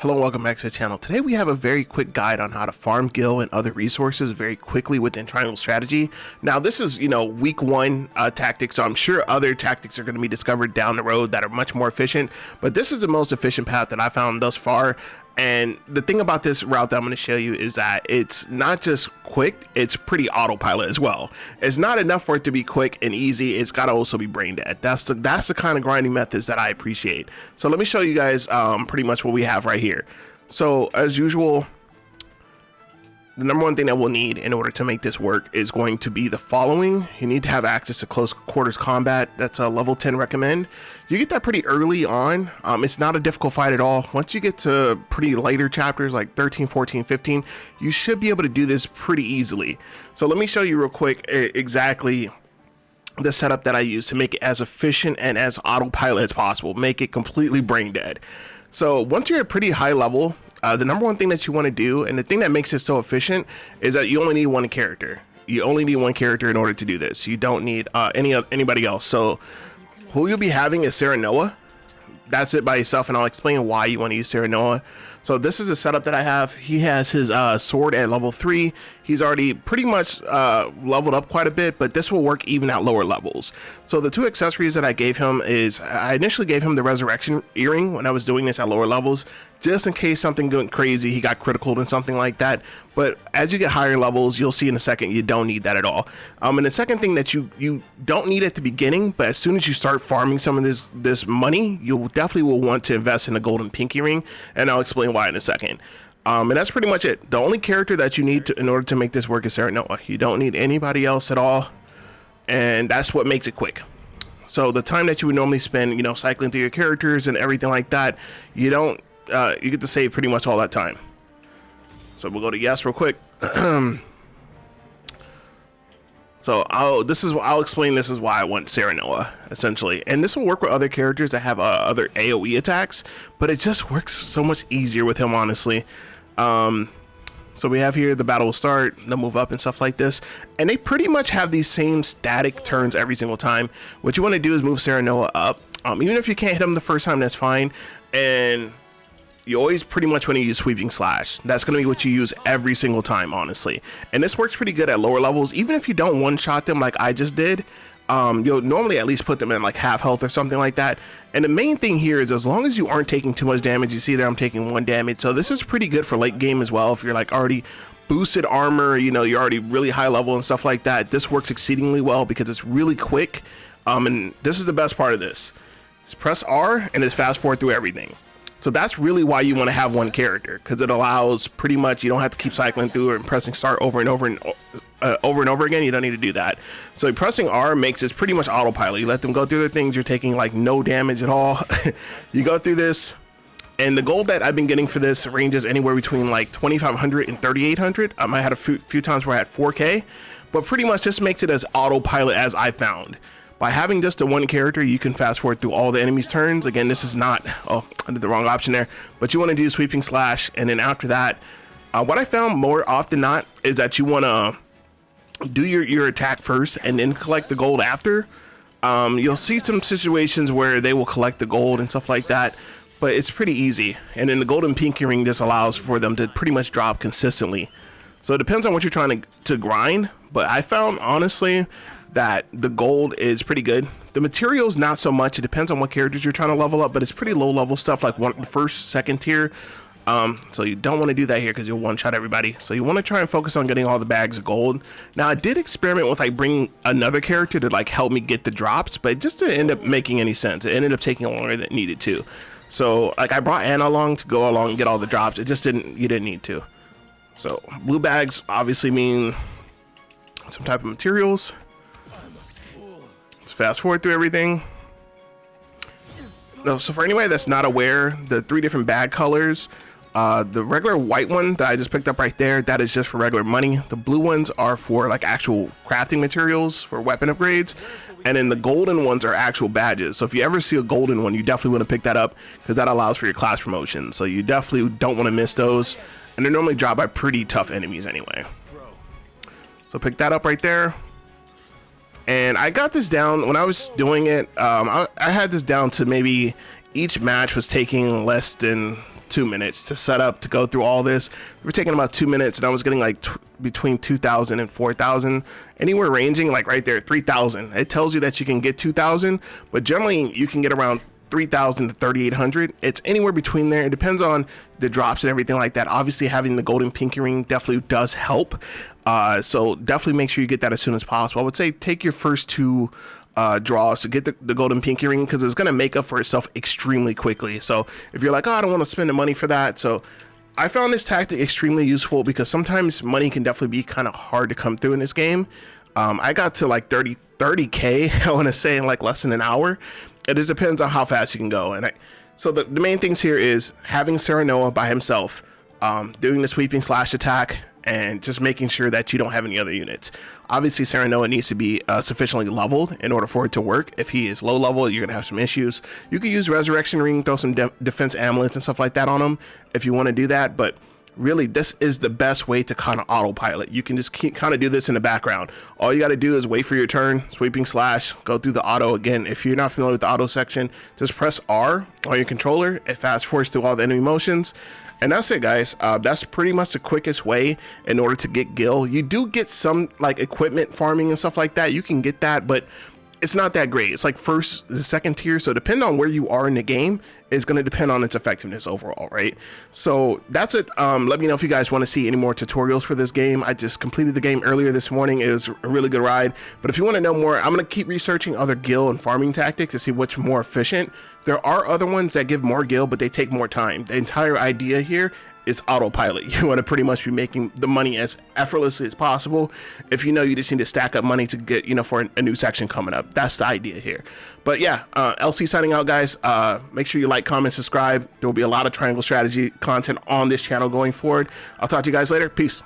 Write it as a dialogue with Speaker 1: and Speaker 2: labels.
Speaker 1: Hello and welcome back to the channel. Today we have a very quick guide on how to farm gil and other resources very quickly within Triangle Strategy. Now this is, week one tactics, so I'm sure other tactics are going to be discovered down the road that are much more efficient, but this is the most efficient path that I found thus far. And the thing about this route that I'm going to show you is that it's not just quick, it's pretty autopilot as well. It's not enough for it to be quick and easy, it's got to also be brain dead. That's the kind of grinding methods that I appreciate. So let me show you guys pretty much what we have right here. So as usual, the number one thing that we'll need in order to make this work is going to be the following. You need to have access to close quarters combat. That's a level 10 recommend. You get that pretty early on. It's not a difficult fight at all. Once you get to pretty later chapters like 13, 14, 15, you should be able to do this pretty easily. So let me show you real quick exactly the setup that I use to make it as efficient and as autopilot as possible. Make it completely brain dead. So once you're at pretty high level, the number one thing that you want to do, and the thing that makes it so efficient, is that you only need one character. You only need one character in order to do this. You don't need anybody else. So who you'll be having is Sarah Noah. That's it by itself, and I'll explain why you want to use Sarah Noah. So this is a setup that I have. He has his sword at level 3. He's already pretty much leveled up quite a bit, but this will work even at lower levels. So the two accessories that I gave him is, I initially gave him the resurrection earring when I was doing this at lower levels, just in case something went crazy, he got critical and something like that. But as you get higher levels, you'll see in a second, you don't need that at all. And the second thing that you don't need at the beginning, but as soon as you start farming some of this money, you definitely will want to invest in a golden pinky ring, and I'll explain why in a second. And that's pretty much it. The only character that you need in order to make this work is Sarah Noah. You don't need anybody else at all, and that's what makes it quick. So the time that you would normally spend, cycling through your characters and everything like that, you don't. You get to save pretty much all that time. So we'll go to yes real quick. So I'll explain this is why I want Sarah Noah essentially, and this will work with other characters that have other AOE attacks, but it just works so much easier with him, honestly. So we have here the battle will start, they'll move up and stuff like this, and they pretty much have these same static turns every single time. What you want to do is move Sarah Noah up. Even if you can't hit him the first time, that's fine. And you always pretty much want to use sweeping slash. That's going to be what you use every single time, honestly. And this works pretty good at lower levels. Even if you don't one-shot them like I just did, you'll normally at least put them in like half health or something like that. And the main thing here is, as long as you aren't taking too much damage, you see there I'm taking 1 damage. So this is pretty good for late game as well. If you're like already boosted armor, you're already really high level and stuff like that, this works exceedingly well because it's really quick. And this is the best part of this. Just press R and it's fast forward through everything. So that's really why you want to have one character, because it allows pretty much, you don't have to keep cycling through and pressing start over and over again. You don't need to do that. So pressing R makes it pretty much autopilot. You let them go through their things. You're taking like no damage at all. You go through this, and the gold that I've been getting for this ranges anywhere between like 2,500 and 3,800. I had a few times where I had 4K, but pretty much this makes it as autopilot as I found. By having just the one character, you can fast forward through all the enemies' turns. Again, this is not, I did the wrong option there, but you want to do sweeping slash, and then after that, what I found more often not is that you want to do your attack first and then collect the gold after. You'll see some situations where they will collect the gold and stuff like that, but it's pretty easy. And then the golden pinky ring just allows for them to pretty much drop consistently. So it depends on what you're trying to grind, but I found honestly that the gold is pretty good. The materials not so much. It depends on what characters you're trying to level up, but it's pretty low level stuff like first, second tier. So you don't want to do that here because you'll one-shot everybody. So you want to try and focus on getting all the bags of gold. Now I did experiment with like bringing another character to like help me get the drops, but it just didn't end up making any sense. It ended up taking longer than it needed to. So like I brought Anna along to go along and get all the drops. You didn't need to. So blue bags obviously mean some type of materials. Let's fast forward through everything. So for anybody that's not aware, the 3 different bag colors, the regular white one that I just picked up right there, that is just for regular money. The blue ones are for like actual crafting materials for weapon upgrades, and then the golden ones are actual badges. So if you ever see a golden one, you definitely want to pick that up because that allows for your class promotion. So you definitely don't want to miss those, and they're normally dropped by pretty tough enemies anyway. So pick that up right there. And I got this down when I was doing it. I had this down to maybe each match was taking less than 2 minutes to set up, to go through all this. We're taking about 2 minutes, and I was getting like between 2,000 and 4,000, anywhere ranging like right there 3,000. It tells you that you can get 2,000, but generally you can get around 3,000 to 3,800. It's anywhere between there. It depends on the drops and everything like that. Obviously, having the golden pinky ring definitely does help. So definitely make sure you get that as soon as possible. I would say take your first 2 draws to get the golden pinky ring, because it's going to make up for itself extremely quickly. So if you're like, oh, I don't want to spend the money for that. So I found this tactic extremely useful, because sometimes money can definitely be kind of hard to come through in this game. I got to like 30K, I want to say, in like less than an hour. It just depends on how fast you can go. And so the main things here is having Serenoa by himself, doing the sweeping slash attack, and just making sure that you don't have any other units. Obviously, Serenoa needs to be sufficiently leveled in order for it to work. If he is low level, you're gonna have some issues. You could use Resurrection Ring, throw some defense amulets and stuff like that on him if you want to do that, but really, this is the best way to kind of autopilot. You can just kind of do this in the background. All you got to do is wait for your turn, sweeping slash, go through the auto. Again, if you're not familiar with the auto section, just press R on your controller. It fast forwards through all the enemy motions. And that's it, guys. That's pretty much the quickest way in order to get Gil. You do get some like equipment farming and stuff like that. You can get that, but it's not that great. It's like the second tier. So depending on where you are in the game is going to depend on its effectiveness overall, right? So that's it. Let me know if you guys want to see any more tutorials for this game. I just completed the game earlier this morning. It was a really good ride. But if you want to know more, I'm going to keep researching other gil and farming tactics to see which are more efficient. There are other ones that give more gil, but they take more time. The entire idea here is autopilot. You want to pretty much be making the money as effortlessly as possible. If you know you just need to stack up money to get, for a new section coming up. That's the idea here. But yeah, LC signing out, guys. Make sure you like, comment, subscribe. There will be a lot of triangle strategy content on this channel going forward. I'll talk to you guys later. Peace.